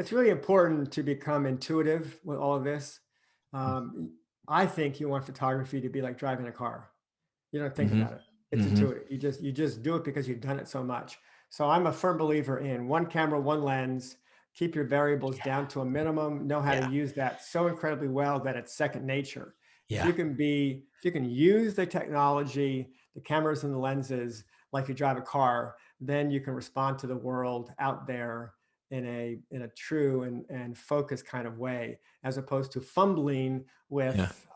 it's really important to become intuitive with all of this. Um, I think you want photography to be like driving a car. You don't think Hmm. about it. It's Hmm. intuitive. You just do it because you've done it so much. So I'm a firm believer in one camera, one lens, keep your variables Yeah. down to a minimum, know how to Yeah. use that so incredibly well that it's second nature. Yeah. If you can use the technology, the cameras and the lenses like you drive a car, then you can respond to the world out there in a true and focused kind of way, as opposed to fumbling Yeah. with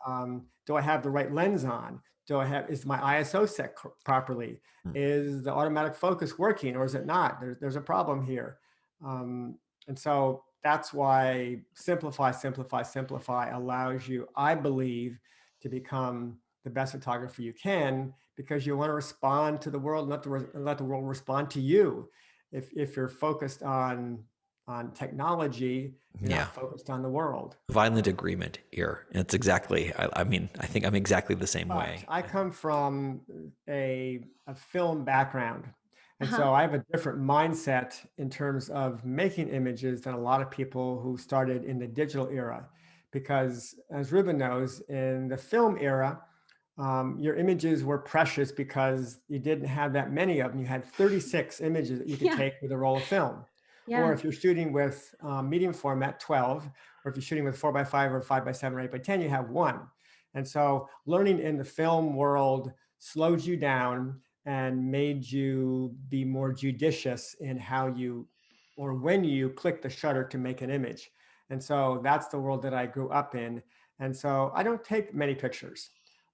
do I have the right lens on? Is my ISO set properly? Mm. Is the automatic focus working or is it not? There's a problem here. And so that's why simplify allows you, I believe, to become the best photographer you can, because you want to respond to the world, let the world respond to you. If you're focused on technology, you're Yeah. not focused on the world. Violent agreement here. It's exactly, I mean, I think I'm exactly the same But way. I come from a film background. And Uh-huh. so I have a different mindset in terms of making images than a lot of people who started in the digital era. Because as Ruben knows, in the film era, your images were precious because you didn't have that many of them. You had 36 images that you could Yeah. take with a roll of film. Or Yeah. if you're shooting with medium format, 12, or if you're shooting with 4x5 or 5x7 or 8x10, you have one. And so learning in the film world slowed you down and made you be more judicious in how you or when you click the shutter to make an image. And so that's the world that I grew up in. And so I don't take many pictures.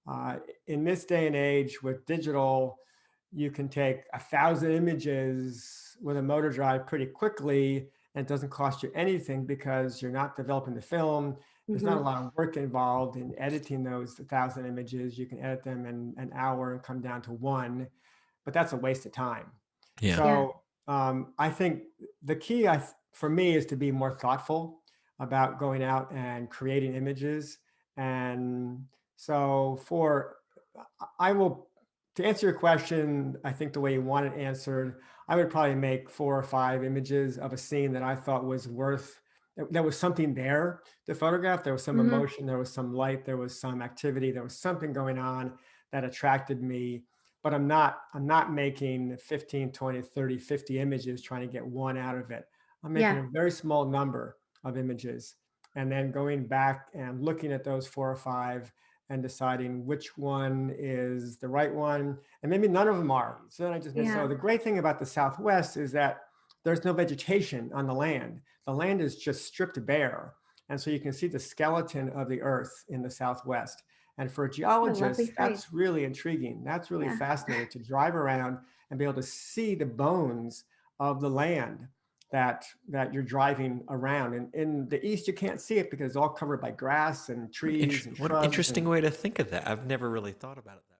Uh, in this day and age with digital, you can take 1,000 images with a motor drive pretty quickly, and it doesn't cost you anything because you're not developing the film. There's not a Hmm. lot of work involved in editing those 1,000 images. You can edit them in an hour and come down to one, but that's a waste of time. Yeah. Yeah. So I think the key for me is to be more thoughtful about going out and creating images. And so I will, to answer your question, I think the way you want it answered, I would probably make 4 or 5 images of a scene that I thought was there was something there to photograph. There was some Hmm. emotion, there was some light, there was some activity, there was something going on that attracted me. But I'm not making 15, 20, 30, 50 images trying to get one out of it. I'm making Yeah. a very small number of images and then going back and looking at those 4 or 5 and deciding which one is the right one. And maybe none of them are. So then I just miss. So Yeah. the great thing about the Southwest is that there's no vegetation on the land. The land is just stripped bare. And so you can see the skeleton of the earth in the Southwest. And for a What a lovely geologist, phrase. that's really intriguing. That's really Yeah. fascinating to drive around and be able to see the bones of the land that you're driving around. And in the east, you can't see it because it's all covered by grass and trees and What an shrubs. interesting And way to think of that. I've never really thought about it that way.